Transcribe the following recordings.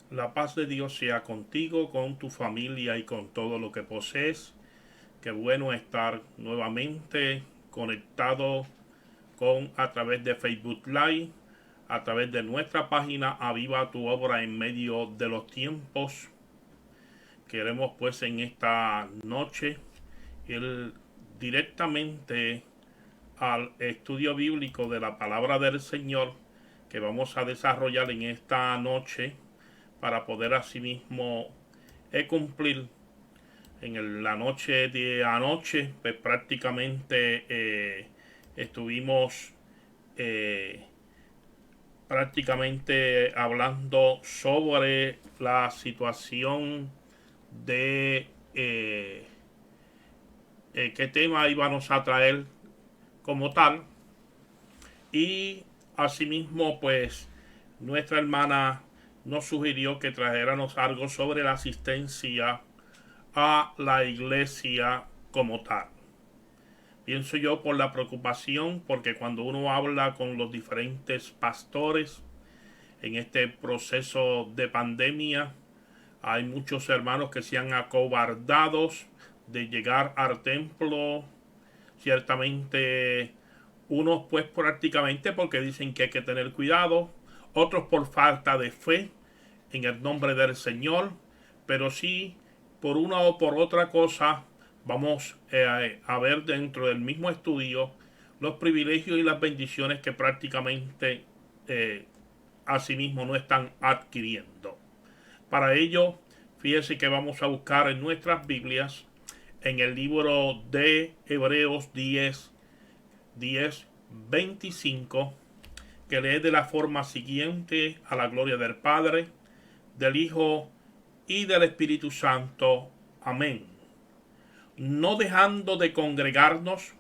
La paz de Dios sea contigo, con tu familia y con todo lo que posees. Qué bueno estar nuevamente conectado con a través de Facebook Live, a través de nuestra página Aviva tu obra en medio de los tiempos. Queremos pues en esta noche ir directamente al estudio bíblico de la palabra del Señor que vamos a desarrollar en esta noche para poder asimismo cumplir la noche de anoche. Pues prácticamente estuvimos eh, prácticamente hablando sobre la situación de qué tema íbamos a traer como tal, y asimismo pues nuestra hermana nos sugirió que trajéramos algo sobre la asistencia a la iglesia como tal. Pienso yo por la preocupación, porque cuando uno habla con los diferentes pastores en este proceso de pandemia, hay muchos hermanos que se han acobardado de llegar al templo. Ciertamente unos pues prácticamente porque dicen que hay que tener cuidado, otros por falta de fe en el nombre del Señor, pero sí por una o por otra cosa vamos a ver dentro del mismo estudio los privilegios y las bendiciones que prácticamente eh, asimismo no están adquiriendo. Para ello, fíjense que vamos a buscar en nuestras Biblias en el libro de Hebreos 10:25, que lee de la forma siguiente: a la gloria del Padre, del Hijo y del Espíritu Santo. Amén. No dejando de congregarnos,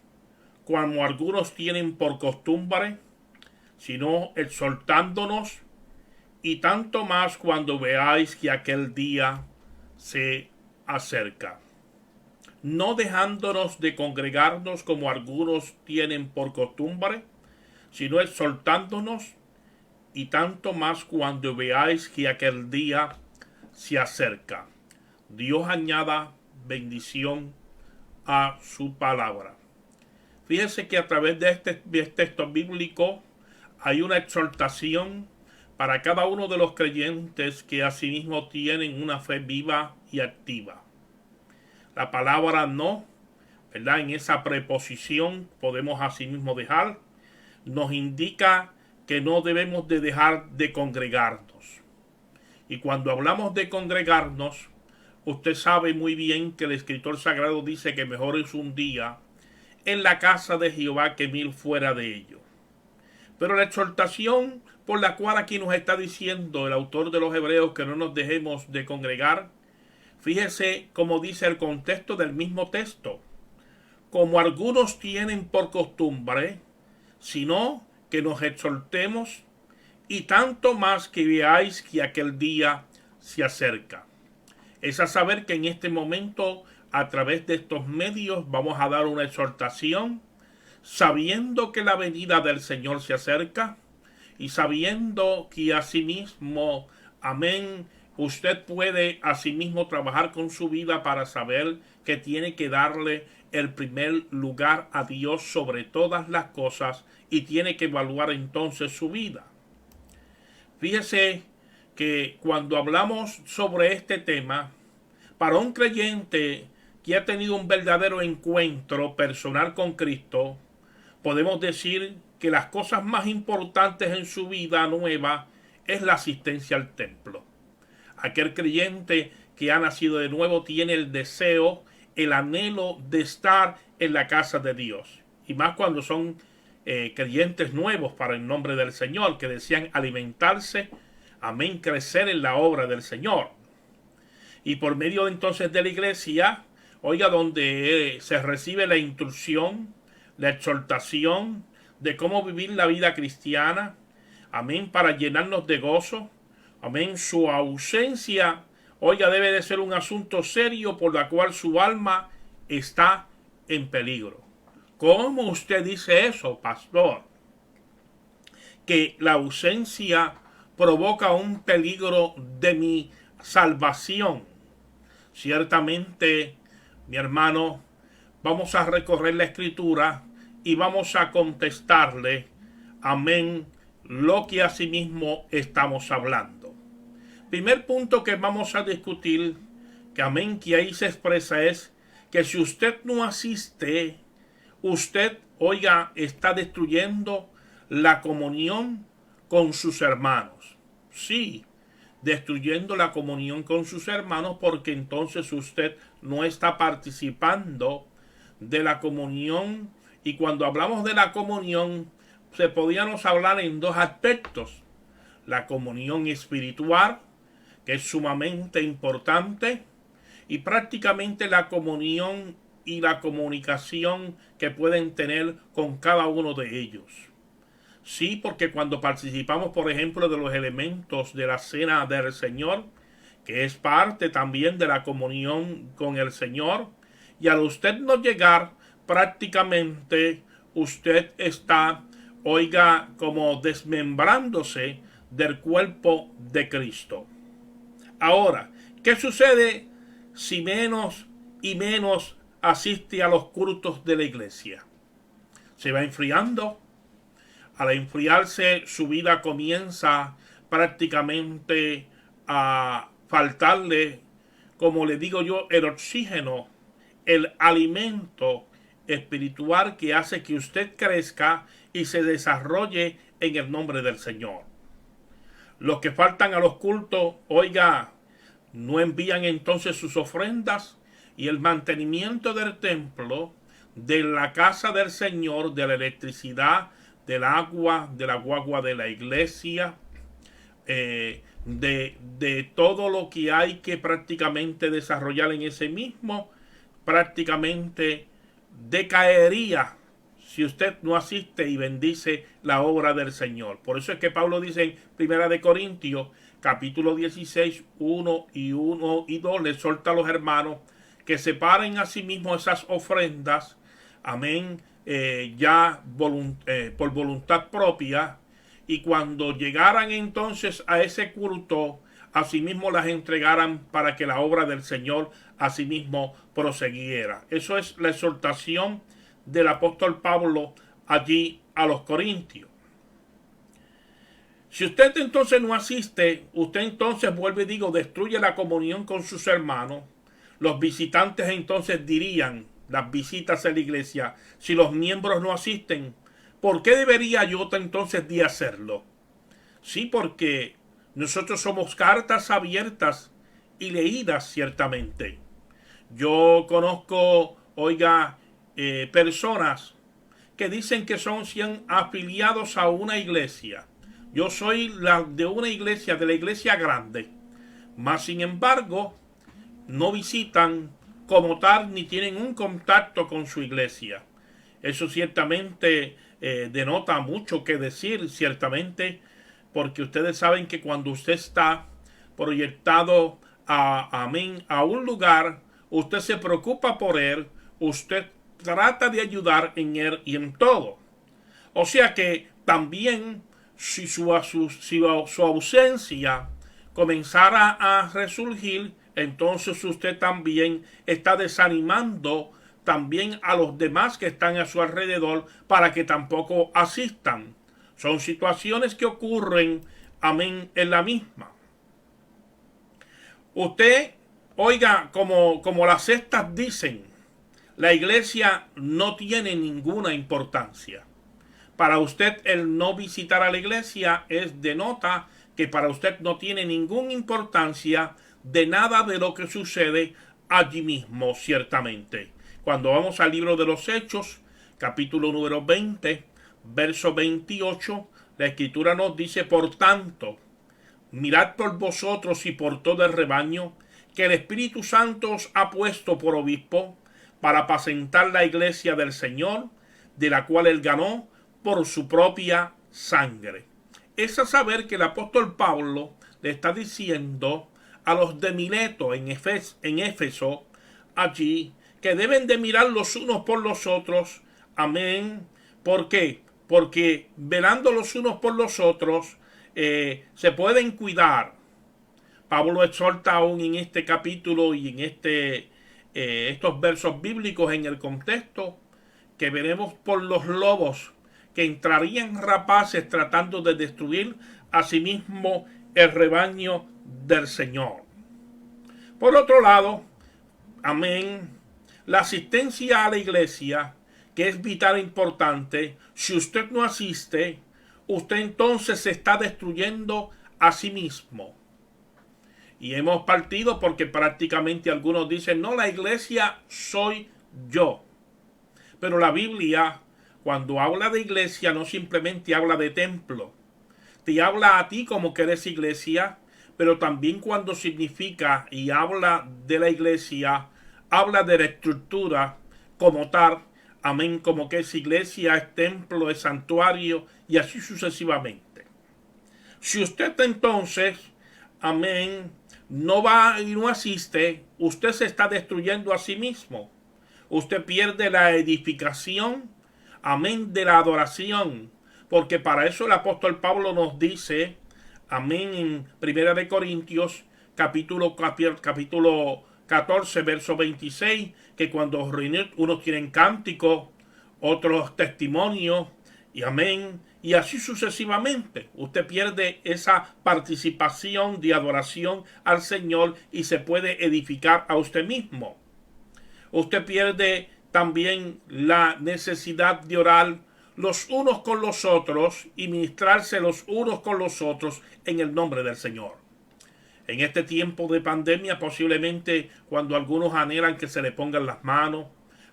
como algunos tienen por costumbre, sino exhortándonos, y tanto más cuando veáis que aquel día se acerca. No dejándonos de congregarnos como algunos tienen por costumbre, sino exhortándonos, y tanto más cuando veáis que aquel día se acerca. Dios añada bendición a su palabra. Fíjense que a través de este texto bíblico hay una exhortación para cada uno de los creyentes que asimismo tienen una fe viva y activa. La palabra no, ¿verdad? En esa preposición podemos asimismo dejar, nos indica que no debemos de dejar de congregarnos. Y cuando hablamos de congregarnos, usted sabe muy bien que el escritor sagrado dice que mejor es un día en la casa de Jehová que 1000 fuera de ello. Pero la exhortación por la cual aquí nos está diciendo el autor de los Hebreos que no nos dejemos de congregar, fíjese cómo dice el contexto del mismo texto: como algunos tienen por costumbre, sino que nos exhortemos, y tanto más que veáis que aquel día se acerca. Es a saber que en este momento, a través de estos medios, vamos a dar una exhortación, sabiendo que la venida del Señor se acerca, y sabiendo que asimismo, amén, usted puede asimismo trabajar con su vida para saber que tiene que darle el primer lugar a Dios sobre todas las cosas, y tiene que evaluar entonces su vida. Fíjese que cuando hablamos sobre este tema, para un creyente que ha tenido un verdadero encuentro personal con Cristo, podemos decir que las cosas más importantes en su vida nueva es la asistencia al templo. Aquel creyente que ha nacido de nuevo tiene el deseo, el anhelo de estar en la casa de Dios. Y más cuando son creyentes nuevos para el nombre del Señor, que desean alimentarse, amén, crecer en la obra del Señor. Y por medio entonces de la iglesia, oiga, donde se recibe la instrucción, la exhortación de cómo vivir la vida cristiana, amén, para llenarnos de gozo, amén. Su ausencia, oiga, debe de ser un asunto serio por la cual su alma está en peligro. ¿Cómo usted dice eso, pastor? Que la ausencia provoca un peligro de mi salvación. Ciertamente, mi hermano, vamos a recorrer la escritura y vamos a contestarle, amén, lo que asimismo estamos hablando. Primer punto que vamos a discutir, que amén, que ahí se expresa es que si usted no asiste, usted, oiga, está destruyendo la comunión con sus hermanos. Sí, destruyendo la comunión con sus hermanos, porque entonces usted no está participando de la comunión. Y cuando hablamos de la comunión, se podíamos hablar en dos aspectos: la comunión espiritual, que es sumamente importante, y prácticamente la comunión y la comunicación que pueden tener con cada uno de ellos. Sí, porque cuando participamos, por ejemplo, de los elementos de la cena del Señor, que es parte también de la comunión con el Señor, y al usted no llegar, prácticamente usted está, oiga, como desmembrándose del cuerpo de Cristo. Ahora, ¿qué sucede si menos y menos asiste a los cultos de la iglesia? Se va enfriando. Al enfriarse, su vida comienza prácticamente a faltarle, como le digo yo, el oxígeno, el alimento espiritual que hace que usted crezca y se desarrolle en el nombre del Señor. Los que faltan a los cultos, oiga, no envían entonces sus ofrendas, y el mantenimiento del templo, de la casa del Señor, de la electricidad, del agua, de la guagua de la iglesia, de todo lo que hay que prácticamente desarrollar en ese mismo, prácticamente decaería si usted no asiste y bendice la obra del Señor. Por eso es que Pablo dice en Primera de Corintios, capítulo 16, 1 y 2, le exhorta a los hermanos que separen a sí mismos esas ofrendas, amén, por voluntad propia, y cuando llegaran entonces a ese culto, asimismo las entregaran para que la obra del Señor asimismo prosiguiera. Eso es la exhortación del apóstol Pablo allí a los corintios. Si usted entonces no asiste, usted entonces, vuelve y digo, destruye la comunión con sus hermanos. Los visitantes entonces dirían, las visitas a la iglesia, si los miembros no asisten, ¿por qué debería yo entonces de hacerlo? Sí, porque nosotros somos cartas abiertas y leídas ciertamente. Yo conozco, oiga, personas que dicen que son afiliados a una iglesia. Yo soy de una iglesia, de la iglesia grande. Mas sin embargo, no visitan como tal ni tienen un contacto con su iglesia. Eso ciertamente denota mucho que decir, ciertamente, porque ustedes saben que cuando usted está proyectado a un lugar, usted se preocupa por él, usted trata de ayudar en él y en todo. O sea que también si su ausencia comenzara a resurgir, entonces usted también está desanimando también a los demás que están a su alrededor para que tampoco asistan. Son situaciones que ocurren, amén, en la misma. Usted, oiga, como las sectas dicen, la iglesia no tiene ninguna importancia. Para usted el no visitar a la iglesia denota que para usted no tiene ninguna importancia de nada de lo que sucede allí mismo, ciertamente. Cuando vamos al libro de los Hechos, capítulo número 20, verso 28, la escritura nos dice: por tanto, mirad por vosotros y por todo el rebaño, que el Espíritu Santo os ha puesto por obispo, para apacentar la iglesia del Señor, de la cual él ganó por su propia sangre. Es a saber que el apóstol Pablo le está diciendo a los de Mileto en Éfeso, allí, que deben de mirar los unos por los otros. Amén. ¿Por qué? Porque velando los unos por los otros, se pueden cuidar. Pablo exhorta aún en este capítulo y en estos versos bíblicos en el contexto que veremos por los lobos que entrarían rapaces tratando de destruir a sí mismo el rebaño del Señor. Por otro lado, amén, la asistencia a la iglesia, que es vital e importante, si usted no asiste, usted entonces se está destruyendo a sí mismo. Y hemos partido porque prácticamente algunos dicen, no, la iglesia soy yo. Pero la Biblia, cuando habla de iglesia, no simplemente habla de templo. Te habla a ti como que eres iglesia, pero también cuando significa y habla de la iglesia, habla de la estructura como tal, amén, como que es iglesia, es templo, es santuario y así sucesivamente. Si usted entonces, amén, no va y no asiste, usted se está destruyendo a sí mismo. Usted pierde la edificación, amén, de la adoración. Porque para eso el apóstol Pablo nos dice, amén, en 1 Corintios, capítulo 14, verso 26, que cuando reúnen, unos tienen cántico, otros testimonios, y amén, y así sucesivamente. Usted pierde esa participación de adoración al Señor y se puede edificar a usted mismo. Usted pierde también la necesidad de orar los unos con los otros y ministrarse los unos con los otros en el nombre del Señor. En este tiempo de pandemia, posiblemente cuando algunos anhelan que se le pongan las manos,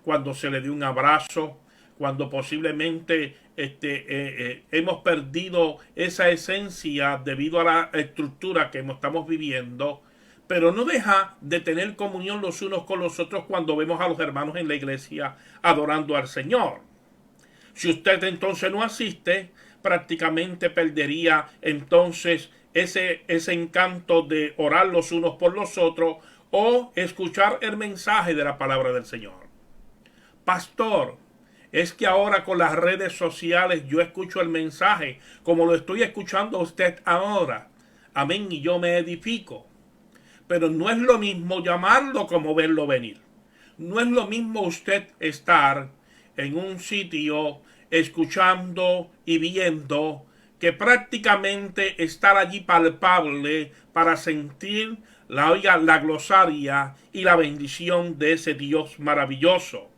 cuando se le dé un abrazo, cuando posiblemente hemos perdido esa esencia debido a la estructura que estamos viviendo, pero no deja de tener comunión los unos con los otros cuando vemos a los hermanos en la iglesia adorando al Señor. Si usted entonces no asiste, prácticamente perdería entonces ese encanto de orar los unos por los otros o escuchar el mensaje de la palabra del Señor. Pastor, es que ahora con las redes sociales yo escucho el mensaje como lo estoy escuchando a usted ahora. Amén, y yo me edifico. Pero no es lo mismo llamarlo como verlo venir. No es lo mismo usted estar en un sitio escuchando y viendo que prácticamente estar allí palpable para sentir la glosaria y la bendición de ese Dios maravilloso.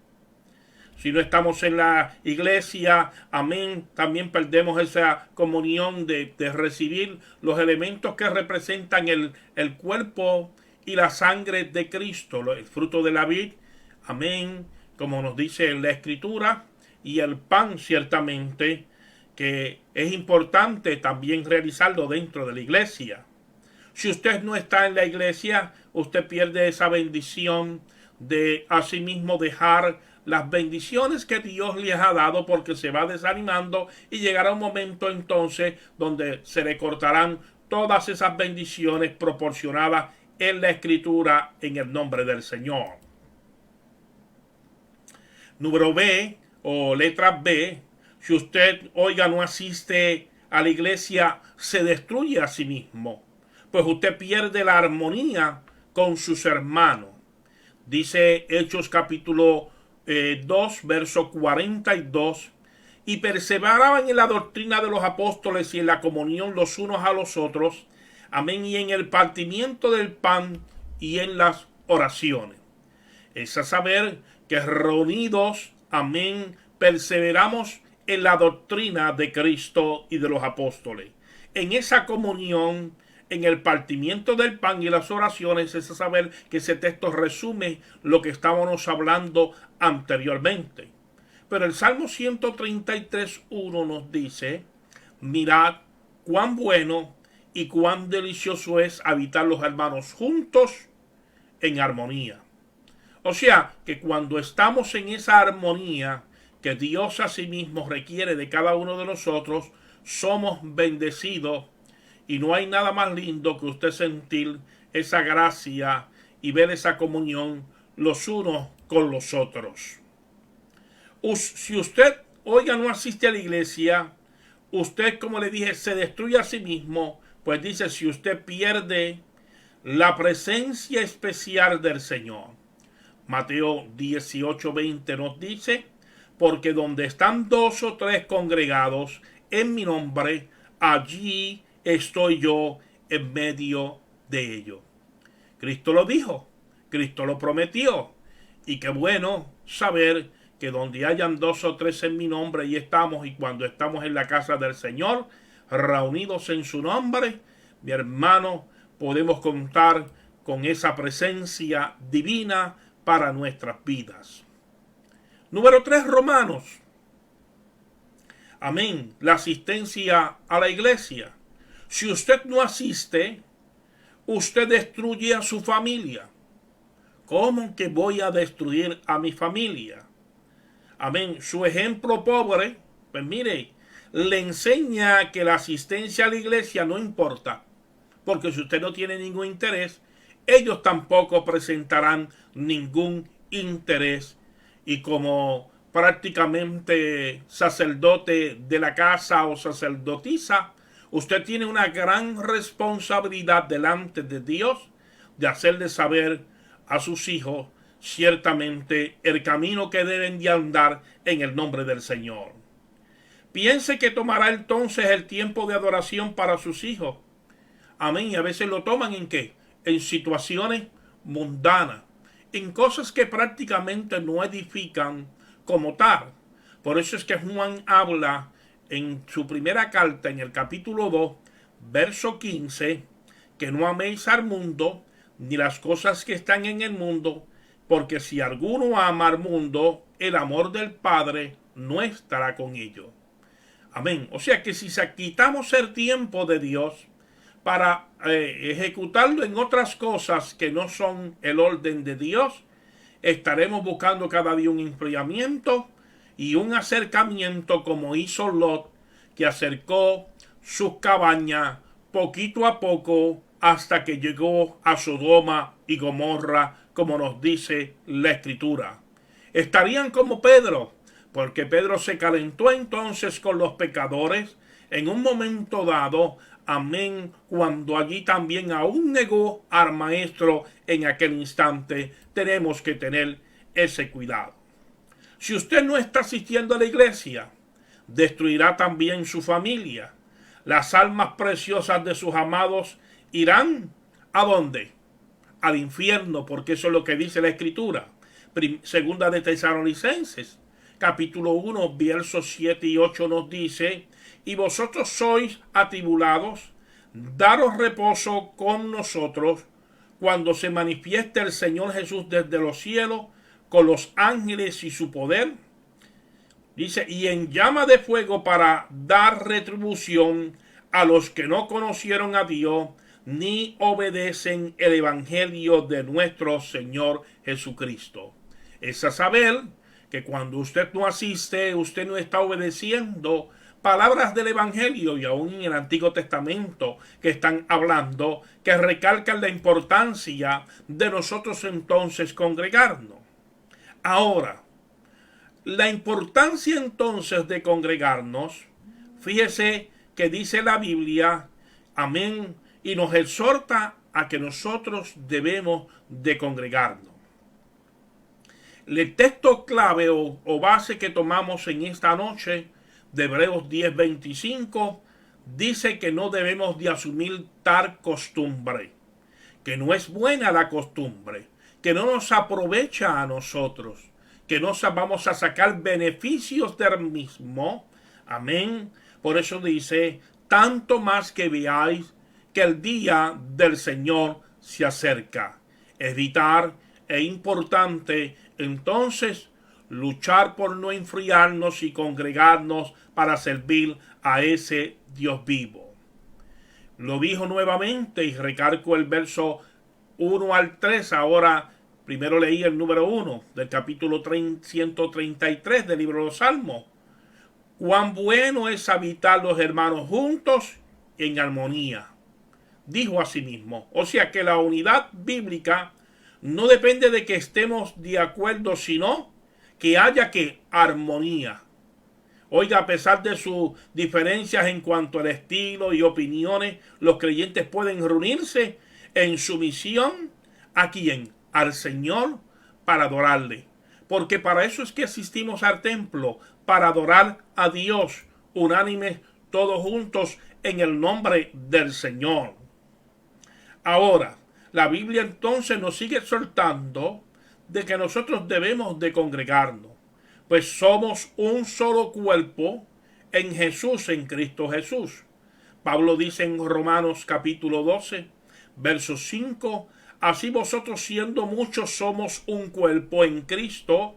Si no estamos en la iglesia, amén, también perdemos esa comunión de recibir los elementos que representan el cuerpo y la sangre de Cristo, el fruto de la vid, amén, como nos dice la Escritura, y el pan ciertamente, que es importante también realizarlo dentro de la iglesia. Si usted no está en la iglesia, usted pierde esa bendición de asimismo dejar las bendiciones que Dios les ha dado porque se va desanimando y llegará un momento entonces donde se le cortarán todas esas bendiciones proporcionadas en la Escritura en el nombre del Señor. Número B o letra B, si usted, oiga, no asiste a la iglesia, se destruye a sí mismo, pues usted pierde la armonía con sus hermanos. Dice Hechos capítulo 2, verso 42, y perseveraban en la doctrina de los apóstoles y en la comunión los unos a los otros, amén, y en el partimiento del pan y en las oraciones. Es a saber que reunidos, amén, perseveramos en la doctrina de Cristo y de los apóstoles. En esa comunión, en el partimiento del pan y las oraciones, es a saber que ese texto resume lo que estábamos hablando anteriormente. Pero el Salmo 133:1 nos dice, mirad cuán bueno y cuán delicioso es habitar los hermanos juntos en armonía. O sea, que cuando estamos en esa armonía que Dios a sí mismo requiere de cada uno de nosotros, somos bendecidos. Y no hay nada más lindo que usted sentir esa gracia y ver esa comunión los unos con los otros. Si usted, oiga, no asiste a la iglesia, usted, como le dije, se destruye a sí mismo, pues dice, si usted pierde la presencia especial del Señor. Mateo 18:20 nos dice, porque donde están 2 o 3 congregados en mi nombre, allí estoy yo en medio de ellos. Cristo lo dijo, Cristo lo prometió, y qué bueno saber que donde hayan 2 o 3 en mi nombre, ahí estamos, y cuando estamos en la casa del Señor, reunidos en su nombre, mi hermano, podemos contar con esa presencia divina para nuestras vidas. Número 3, Romanos. Amén. La asistencia a la iglesia. Si usted no asiste, usted destruye a su familia. ¿Cómo que voy a destruir a mi familia? Amén. Su ejemplo pobre, pues mire, le enseña que la asistencia a la iglesia no importa. Porque si usted no tiene ningún interés, ellos tampoco presentarán ningún interés. Y como prácticamente sacerdote de la casa o sacerdotisa, usted tiene una gran responsabilidad delante de Dios de hacerle saber a sus hijos ciertamente el camino que deben de andar en el nombre del Señor. Piense que tomará entonces el tiempo de adoración para sus hijos. Amén. Y a veces lo toman ¿en qué? En situaciones mundanas, en cosas que prácticamente no edifican como tal. Por eso es que Juan habla en su primera carta, en el capítulo 2, verso 15, que no améis al mundo, ni las cosas que están en el mundo, porque si alguno ama al mundo, el amor del Padre no estará con ellos. Amén. O sea que si quitamos el tiempo de Dios para ejecutarlo en otras cosas que no son el orden de Dios, estaremos buscando cada día un enfriamiento y un acercamiento como hizo Lot, que acercó sus cabañas poquito a poco hasta que llegó a Sodoma y Gomorra, como nos dice la Escritura. Estarían como Pedro, porque Pedro se calentó entonces con los pecadores en un momento dado, amén, cuando allí también aún negó al maestro en aquel instante. Tenemos que tener ese cuidado. Si usted no está asistiendo a la iglesia, destruirá también su familia. Las almas preciosas de sus amados irán ¿a dónde? Al infierno, porque eso es lo que dice la Escritura. Segunda de Tesalonicenses, capítulo 1, versos 7 y 8 nos dice: y vosotros sois atribulados, daros reposo con nosotros cuando se manifieste el Señor Jesús desde los cielos con los ángeles y su poder. Dice, y en llama de fuego para dar retribución a los que no conocieron a Dios ni obedecen el evangelio de nuestro Señor Jesucristo. Es a saber que cuando usted no asiste, usted no está obedeciendo palabras del evangelio, y aún en el Antiguo Testamento que están hablando, que recalcan la importancia de nosotros entonces congregarnos. Ahora, la importancia entonces de congregarnos, fíjese que dice la Biblia, amén, y nos exhorta a que nosotros debemos de congregarnos. El texto clave o base que tomamos en esta noche de Hebreos 10:25 dice que no debemos de asumir tal costumbre, que no es buena la costumbre, que no nos aprovecha a nosotros, que no vamos a sacar beneficios del mismo. Amén. Por eso dice, tanto más que veáis que el día del Señor se acerca. Evitar es importante entonces luchar por no enfriarnos y congregarnos para servir a ese Dios vivo. Lo dijo nuevamente y recalco el verso 1 al 3. Ahora primero leí el número 1 del capítulo 133 del libro de los Salmos. Cuán bueno es habitar los hermanos juntos en armonía. Dijo asimismo. O sea que la unidad bíblica no depende de que estemos de acuerdo, sino que haya que armonía. Oiga, a pesar de sus diferencias en cuanto al estilo y opiniones, los creyentes pueden reunirse en sumisión ¿a quién? Al Señor, para adorarle. Porque para eso es que asistimos al templo, para adorar a Dios, unánimes todos juntos en el nombre del Señor. Ahora, la Biblia entonces nos sigue exhortando de que nosotros debemos de congregarnos, pues somos un solo cuerpo en Jesús, en Cristo Jesús. Pablo dice en Romanos capítulo 12, verso 5, así vosotros siendo muchos somos un cuerpo en Cristo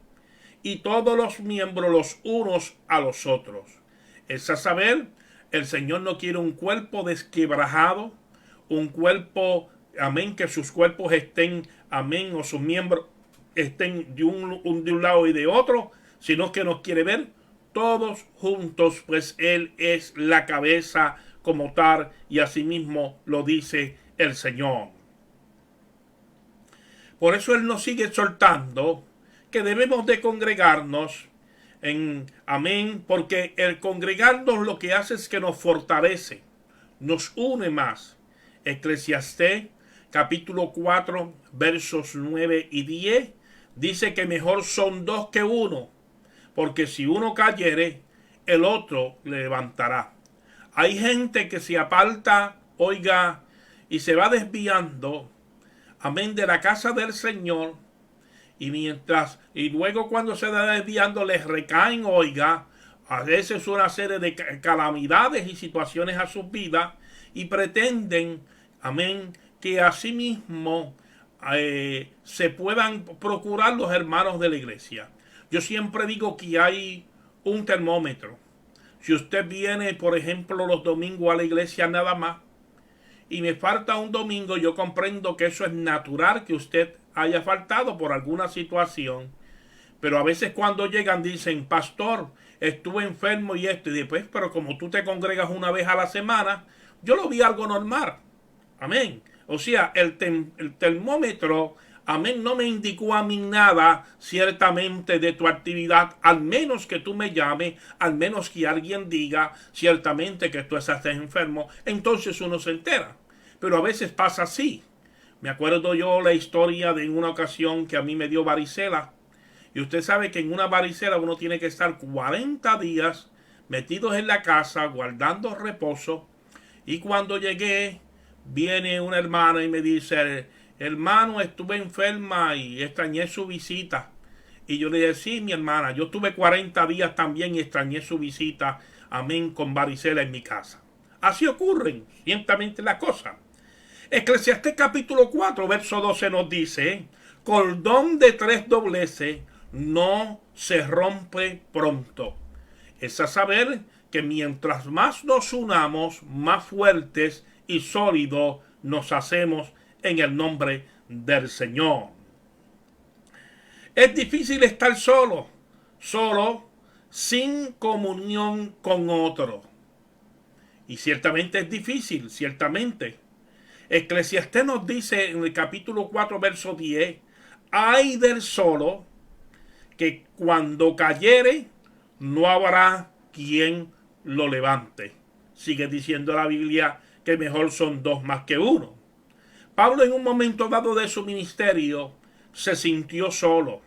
y todos los miembros los unos a los otros. Es a saber, el Señor no quiere un cuerpo desquebrajado, un cuerpo, amén, que sus cuerpos estén, amén, o sus miembros estén de un lado y de otro, sino que nos quiere ver todos juntos, pues Él es la cabeza como tal, y asimismo lo dice el Señor. Por eso Él nos sigue exhortando que debemos de congregarnos amén, porque el congregarnos lo que hace es que nos fortalece, nos une más. Eclesiastés capítulo 4 versos 9 y 10 dice que mejor son dos que uno, porque si uno cayere, el otro le levantará. Hay gente que se aparta, oiga, y se va desviando, amén, de la casa del Señor, y luego cuando se va desviando les recaen, oiga, a veces una serie de calamidades y situaciones a sus vidas, y pretenden, amén, que asimismo se puedan procurar los hermanos de la iglesia. Yo siempre digo que hay un termómetro. Si usted viene, por ejemplo, los domingos a la iglesia nada más, y me falta un domingo, yo comprendo que eso es natural, que usted haya faltado por alguna situación. Pero a veces cuando llegan dicen, pastor, estuve enfermo y esto, y después, pero como tú te congregas una vez a la semana, yo lo vi algo normal. Amén. O sea, el termómetro, amén, no me indicó a mí nada ciertamente de tu actividad, al menos que tú me llames, al menos que alguien diga ciertamente que tú estás enfermo, entonces uno se entera. Pero a veces pasa así. Me acuerdo yo la historia de una ocasión que a mí me dio varicela. Y usted sabe que en una varicela uno tiene que estar 40 días metidos en la casa, guardando reposo. Y cuando llegué, viene una hermana y me dice, hermano, estuve enferma y extrañé su visita. Y yo le dije, sí, mi hermana, yo estuve 40 días también y extrañé su visita, amén, con varicela en mi casa. Así ocurren ciertamente las cosas. Eclesiastés capítulo 4, verso 12 nos dice, cordón de tres dobleces no se rompe pronto. Es a saber que mientras más nos unamos, más fuertes y sólidos nos hacemos en el nombre del Señor. Es difícil estar solo, sin comunión con otro. Y ciertamente es difícil, ciertamente. Eclesiastés nos dice en el capítulo 4, verso 10, ay del solo, que cuando cayere, no habrá quien lo levante. Sigue diciendo la Biblia que mejor son dos más que uno. Pablo en un momento dado de su ministerio se sintió solo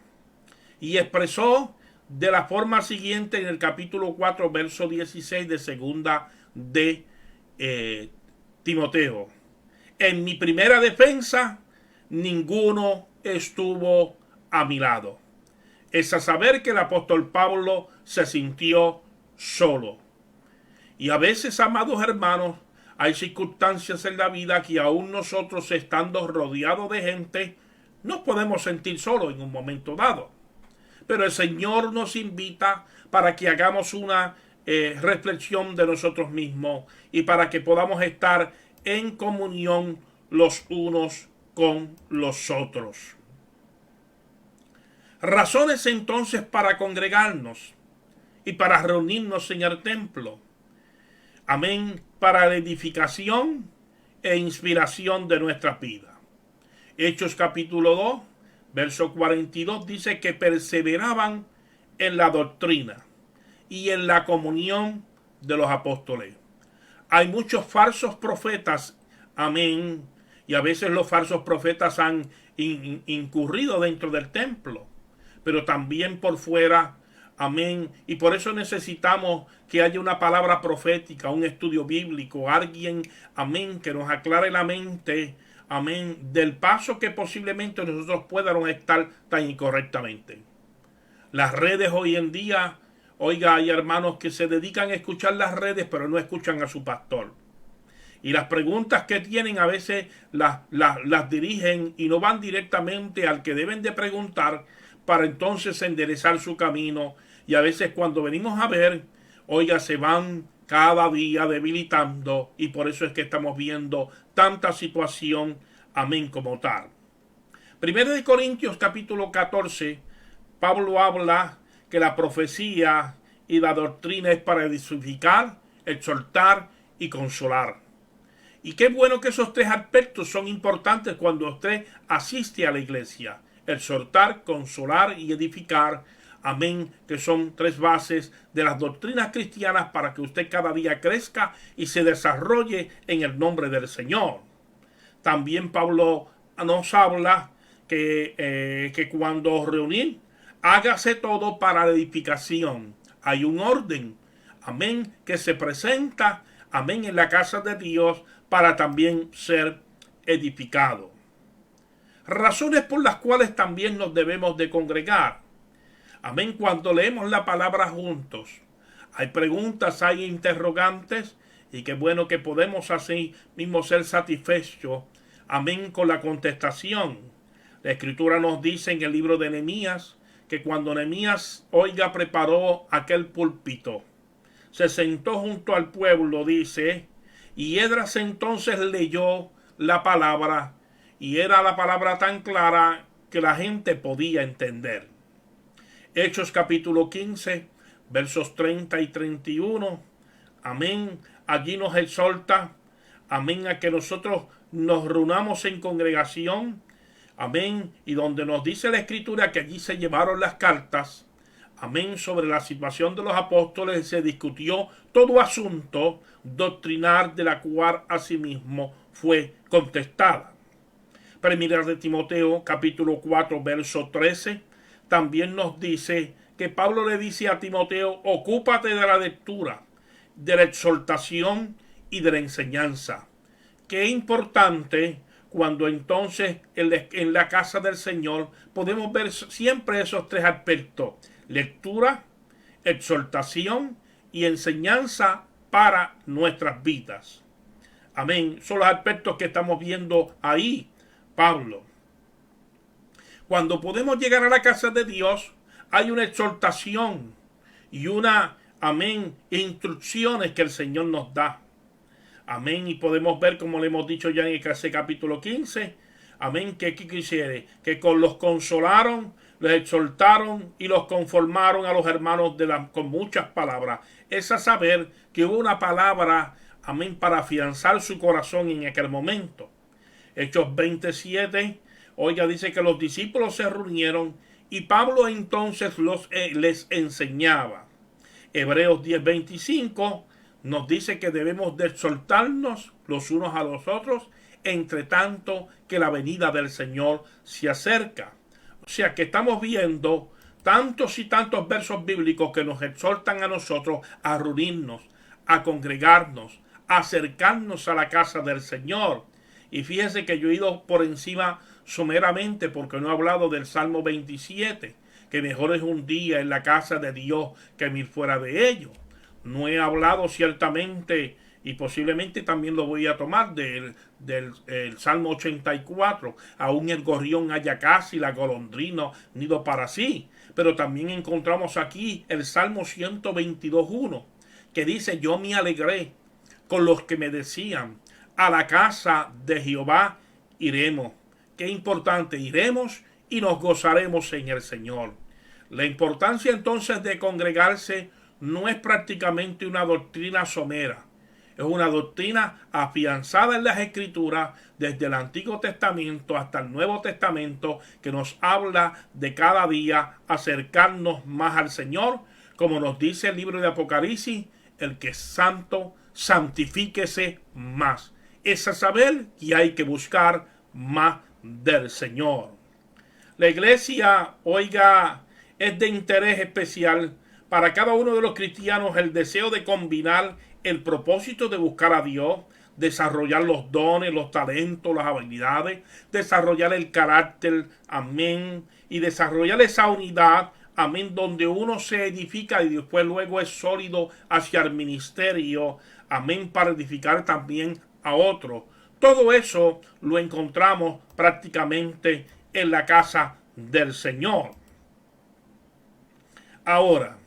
y expresó de la forma siguiente en el capítulo 4, verso 16 de segunda de Timoteo. En mi primera defensa, ninguno estuvo a mi lado. Es a saber que el apóstol Pablo se sintió solo. Y a veces, amados hermanos, hay circunstancias en la vida que aún nosotros, estando rodeados de gente, nos podemos sentir solos en un momento dado. Pero el Señor nos invita para que hagamos una reflexión de nosotros mismos y para que podamos estar en comunión los unos con los otros. Razones entonces para congregarnos y para reunirnos en el templo. Amén, para la edificación e inspiración de nuestra vida. Hechos capítulo 2, verso 42 dice que perseveraban en la doctrina y en la comunión de los apóstoles. Hay muchos falsos profetas, amén, y a veces los falsos profetas han incurrido dentro del templo, pero también por fuera, amén, y por eso necesitamos que haya una palabra profética, un estudio bíblico, alguien, amén, que nos aclare la mente, amén, del paso que posiblemente nosotros podamos estar tan incorrectamente. Las redes hoy en día, oiga, hay hermanos que se dedican a escuchar las redes, pero no escuchan a su pastor. Y las preguntas que tienen a veces las dirigen y no van directamente al que deben de preguntar para entonces enderezar su camino. Y a veces cuando venimos a ver, oiga, se van cada día debilitando y por eso es que estamos viendo tanta situación, amén, como tal. Primero de Corintios capítulo 14, Pablo habla que la profecía y la doctrina es para edificar, exhortar y consolar. Y qué bueno que esos tres aspectos son importantes cuando usted asiste a la iglesia. Exhortar, consolar y edificar. Amén, que son tres bases de las doctrinas cristianas para que usted cada día crezca y se desarrolle en el nombre del Señor. También Pablo nos habla que cuando reunir, hágase todo para la edificación. Hay un orden, amén, que se presenta, amén, en la casa de Dios para también ser edificado. Razones por las cuales también nos debemos de congregar. Amén, cuando leemos la palabra juntos. Hay preguntas, hay interrogantes y qué bueno que podemos así mismo ser satisfechos. Amén, con la contestación. La Escritura nos dice en el libro de Nehemías que cuando Nehemías, oiga, preparó aquel púlpito, se sentó junto al pueblo, dice, y Esdras entonces leyó la palabra, y era la palabra tan clara que la gente podía entender. Hechos capítulo 15, versos 30 y 31, amén, allí nos exhorta, amén, a que nosotros nos reunamos en congregación, amén, y donde nos dice la Escritura que allí se llevaron las cartas, amén, sobre la situación de los apóstoles, se discutió todo asunto doctrinal de la cual asimismo fue contestada. Primera de Timoteo capítulo 4 verso 13 también nos dice que Pablo le dice a Timoteo: ocúpate de la lectura, de la exhortación y de la enseñanza. Qué importante cuando entonces en la casa del Señor podemos ver siempre esos tres aspectos: lectura, exhortación y enseñanza para nuestras vidas. Amén. Son los aspectos que estamos viendo ahí, Pablo. Cuando podemos llegar a la casa de Dios, hay una exhortación y una, amén, instrucciones que el Señor nos da. Amén. Y podemos ver, como le hemos dicho ya en ese capítulo 15, amén, que quisiere, que los consolaron, les exhortaron y los conformaron a los hermanos con muchas palabras. Es a saber que hubo una palabra, amén, para afianzar su corazón en aquel momento. Hechos 27, oiga, dice que los discípulos se reunieron y Pablo entonces les enseñaba. Hebreos 10:25 nos dice que debemos de exhortarnos los unos a los otros, entre tanto que la venida del Señor se acerca. O sea que estamos viendo tantos y tantos versos bíblicos que nos exhortan a nosotros a reunirnos, a congregarnos, a acercarnos a la casa del Señor. Y fíjese que yo he ido por encima someramente porque no he hablado del Salmo 27, que mejor es un día en la casa de Dios que 1000 fuera de ello. No he hablado ciertamente, y posiblemente también lo voy a tomar, del Salmo 84. Aún el gorrión halla casa y la golondrina nido para sí. Pero también encontramos aquí el Salmo 122:1, que dice: yo me alegré con los que me decían, a la casa de Jehová iremos. Qué importante, iremos y nos gozaremos en el Señor. La importancia entonces de congregarse no es prácticamente una doctrina somera. Es una doctrina afianzada en las Escrituras desde el Antiguo Testamento hasta el Nuevo Testamento, que nos habla de cada día acercarnos más al Señor, como nos dice el libro de Apocalipsis, el que es santo, santifíquese más. Es a saber que hay que buscar más del Señor. La iglesia, oiga, es de interés especial para cada uno de los cristianos el deseo de combinar el propósito de buscar a Dios, desarrollar los dones, los talentos, las habilidades, desarrollar el carácter, amén, y desarrollar esa unidad, amén, donde uno se edifica y después luego es sólido hacia el ministerio, amén, para edificar también a otros. Todo eso lo encontramos prácticamente en la casa del Señor. Ahora,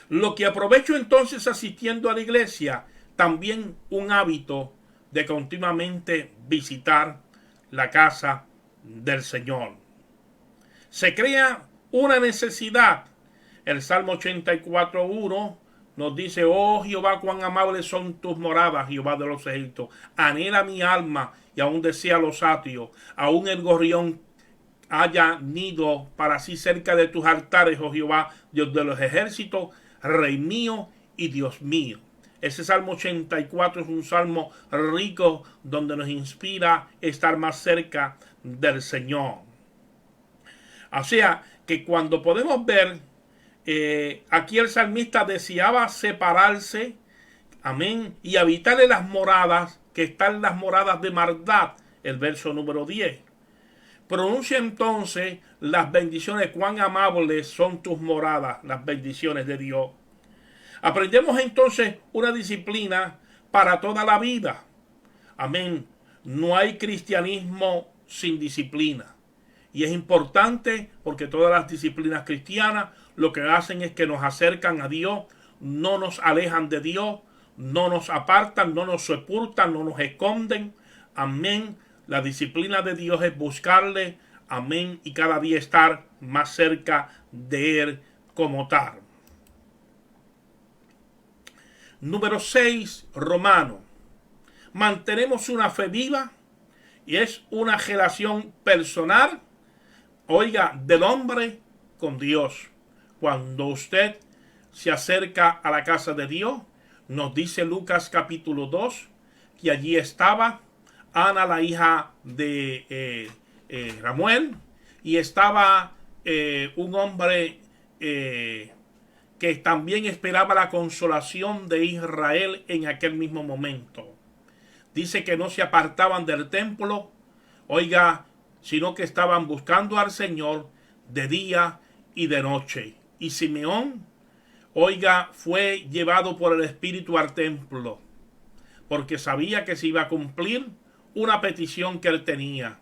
lo que aprovecho entonces asistiendo a la iglesia, también un hábito de continuamente visitar la casa del Señor. Se crea una necesidad. El Salmo 84:1 nos dice: oh Jehová, cuán amables son tus moradas, Jehová de los ejércitos. Anhela mi alma y aún desea los atrios. Aún el gorrión haya nido para sí cerca de tus altares, oh Jehová, Dios de los ejércitos, Rey mío y Dios mío. Ese Salmo 84 es un salmo rico donde nos inspira estar más cerca del Señor. O sea, que cuando podemos ver, aquí el salmista deseaba separarse, amén, y habitar en las moradas, que están las moradas de maldad, el verso número 10. Pronuncia entonces las bendiciones, cuán amables son tus moradas, las bendiciones de Dios. Aprendemos entonces una disciplina para toda la vida. Amén. No hay cristianismo sin disciplina. Y es importante porque todas las disciplinas cristianas lo que hacen es que nos acercan a Dios, no nos alejan de Dios, no nos apartan, no nos sepultan, no nos esconden. Amén. La disciplina de Dios es buscarle, amén, y cada día estar más cerca de Él como tal. Número 6, Romano. Mantenemos una fe viva y es una relación personal, oiga, del hombre con Dios. Cuando usted se acerca a la casa de Dios, nos dice Lucas capítulo 2, que allí estaba Ana, la hija de Ramuel, y estaba un hombre que también esperaba la consolación de Israel en aquel mismo momento. Dice que no se apartaban del templo, oiga, sino que estaban buscando al Señor de día y de noche. Y Simeón, oiga, fue llevado por el Espíritu al templo, porque sabía que se iba a cumplir una petición que él tenía.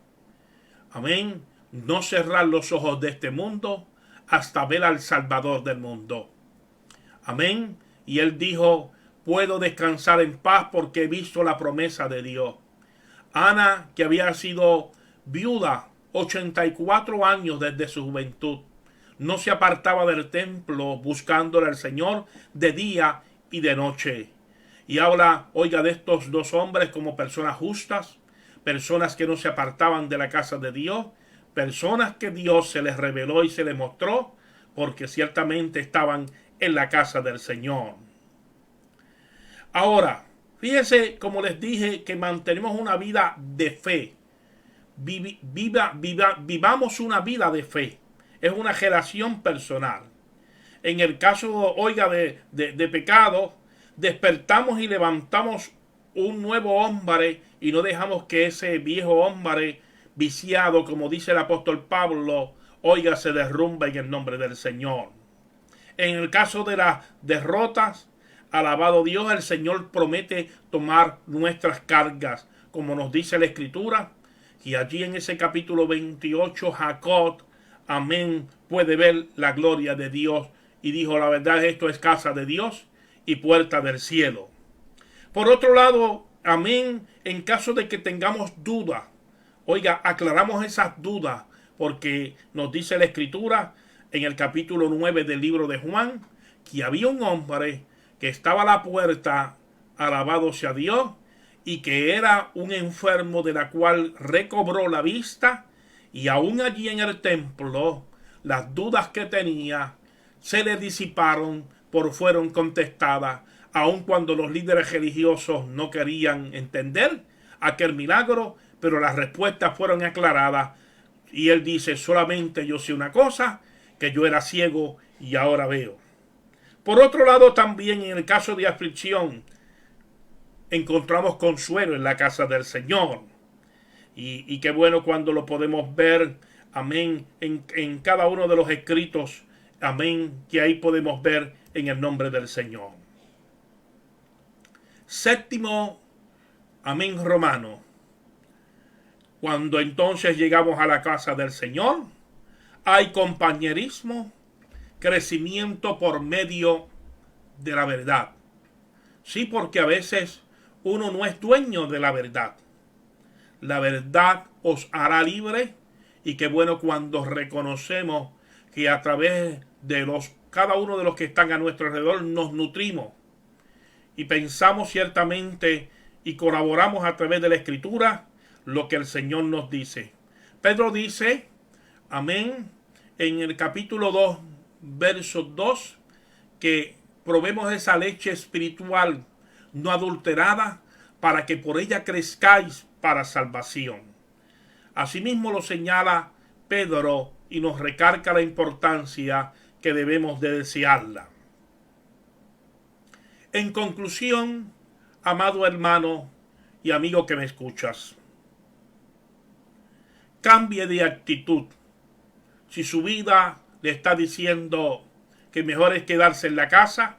Amén. No cerrar los ojos de este mundo hasta ver al Salvador del mundo. Amén. Y él dijo: puedo descansar en paz porque he visto la promesa de Dios. Ana, que había sido viuda 84 años desde su juventud, no se apartaba del templo buscándole al Señor de día y de noche. Y habla, oiga, de estos dos hombres como personas justas, personas que no se apartaban de la casa de Dios, personas que Dios se les reveló y se les mostró, porque ciertamente estaban en la casa del Señor. Ahora, fíjese, como les dije, que mantenemos una vida de fe. Vivamos una vida de fe. Es una relación personal. En el caso, oiga, de pecado, despertamos y levantamos un nuevo hombre y no dejamos que ese viejo hombre viciado, como dice el apóstol Pablo, oiga, se derrumbe en el nombre del Señor. En el caso de las derrotas, alabado Dios, el Señor promete tomar nuestras cargas, como nos dice la Escritura, y allí en ese capítulo 28, Jacob, amén, puede ver la gloria de Dios y dijo: la verdad, esto es casa de Dios y puerta del cielo. Por otro lado, amén, en caso de que tengamos dudas, oiga, aclaramos esas dudas, porque nos dice la Escritura en el capítulo 9 del libro de Juan, que había un hombre que estaba a la puerta, alabado sea Dios, y que era un enfermo de la cual recobró la vista, y aún allí en el templo, las dudas que tenía, se le disiparon, fueron contestadas, aun cuando los líderes religiosos no querían entender aquel milagro, pero las respuestas fueron aclaradas. Y él dice: solamente yo sé una cosa, que yo era ciego y ahora veo. Por otro lado, también en el caso de aflicción, encontramos consuelo en la casa del Señor. Y qué bueno cuando lo podemos ver, amén, en cada uno de los escritos, amén, que ahí podemos ver en el nombre del Señor. Séptimo, amén, romano. Cuando entonces llegamos a la casa del Señor, hay compañerismo, crecimiento por medio de la verdad. Sí, porque a veces uno no es dueño de la verdad. La verdad os hará libre, y qué bueno cuando reconocemos que a través de cada uno de los que están a nuestro alrededor nos nutrimos y pensamos ciertamente y colaboramos a través de la Escritura lo que el Señor nos dice. Pedro dice, amén, en el capítulo 2, verso 2, que probemos esa leche espiritual no adulterada para que por ella crezcáis para salvación. Asimismo lo señala Pedro y nos recarga la importancia que debemos de desearla. En conclusión, amado hermano y amigo que me escuchas, cambie de actitud. Si su vida le está diciendo que mejor es quedarse en la casa,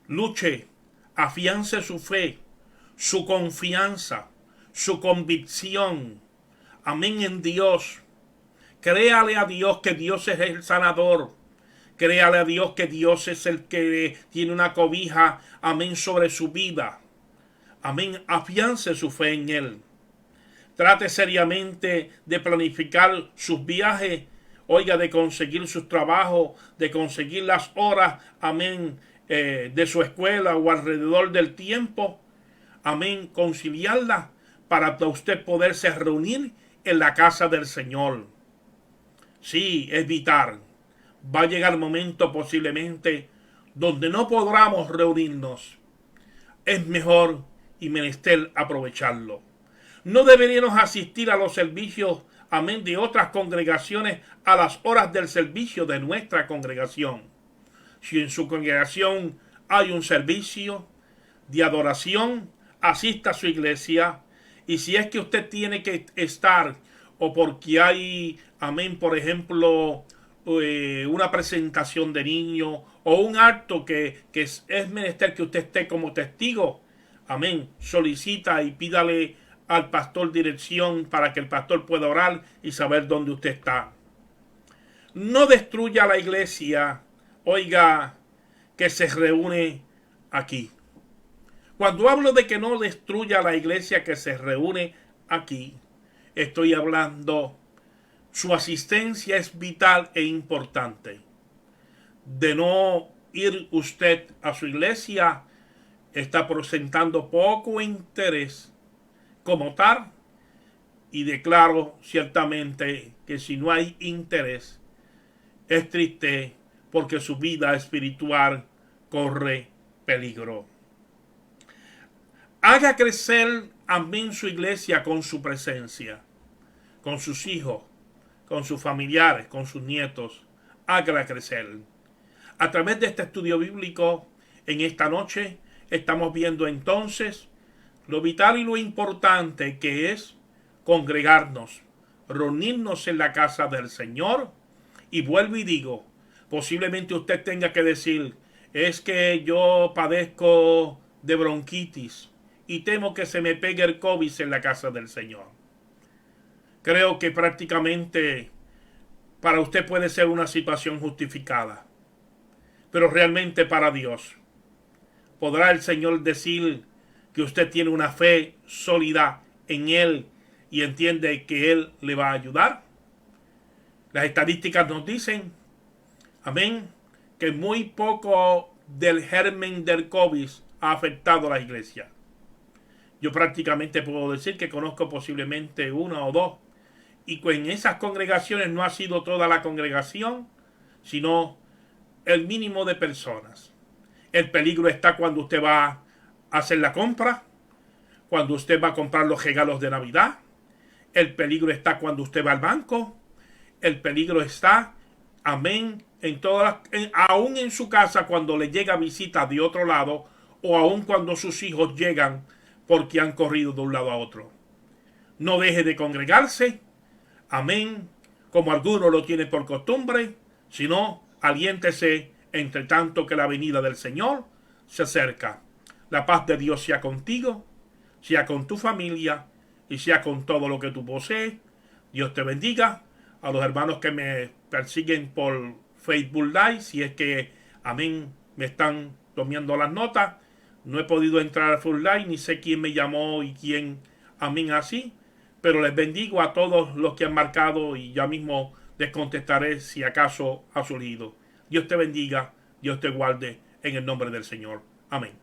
luche, afiance su fe, su confianza, su convicción, amén, en Dios. Créale a Dios que Dios es el sanador. Créale a Dios que Dios es el que tiene una cobija, amén, sobre su vida. Amén, afiance su fe en Él. Trate seriamente de planificar sus viajes, oiga, de conseguir sus trabajos, de conseguir las horas, amén, de su escuela o alrededor del tiempo, amén, conciliarla para usted poderse reunir en la casa del Señor. Sí, es vital. Va a llegar el momento posiblemente donde no podamos reunirnos. Es mejor y menester aprovecharlo. No deberíamos asistir a los servicios, amén, de otras congregaciones a las horas del servicio de nuestra congregación. Si en su congregación hay un servicio de adoración, asista a su iglesia. Y si es que usted tiene que estar, o porque hay, amén, por ejemplo, una presentación de niños o un acto que es menester que usted esté como testigo, amén, solicita y pídale al pastor dirección para que el pastor pueda orar y saber dónde usted está. No destruya la iglesia, oiga, que se reúne aquí. Cuando hablo de que no destruya la iglesia que se reúne aquí, estoy hablando, su asistencia es vital e importante. De no ir usted a su iglesia, está presentando poco interés como tal, y declaro ciertamente que si no hay interés, es triste porque su vida espiritual corre peligro. Haga crecer, amén, su iglesia con su presencia, con sus hijos, con sus familiares, con sus nietos. Hágala crecer. A través de este estudio bíblico, en esta noche, estamos viendo entonces lo vital y lo importante que es congregarnos, reunirnos en la casa del Señor. Y vuelvo y digo, posiblemente usted tenga que decir, es que yo padezco de bronquitis y temo que se me pegue el COVID en la casa del Señor. Creo que prácticamente para usted puede ser una situación justificada, pero realmente para Dios, ¿podrá el Señor decir que usted tiene una fe sólida en Él y entiende que Él le va a ayudar? Las estadísticas nos dicen, amén, que muy poco del germen del COVID ha afectado a la iglesia. Yo prácticamente puedo decir que conozco posiblemente una o dos, y en esas congregaciones no ha sido toda la congregación, sino el mínimo de personas. El peligro está cuando usted va a hacer la compra, cuando usted va a comprar los regalos de Navidad. El peligro está cuando usted va al banco. El peligro está, amén, aún en su casa cuando le llega visita de otro lado, o aún cuando sus hijos llegan porque han corrido de un lado a otro. No deje de congregarse, amén, como algunos lo tienen por costumbre, sino aliéntese entre tanto que la venida del Señor se acerca. La paz de Dios sea contigo, sea con tu familia y sea con todo lo que tú posees. Dios te bendiga. A los hermanos que me persiguen por Facebook Live, si es que, amén, me están tomando las notas. No he podido entrar al full live, ni sé quién me llamó y quién, amén, así. Pero les bendigo a todos los que han marcado y ya mismo les contestaré si acaso ha surgido. Dios te bendiga, Dios te guarde en el nombre del Señor. Amén.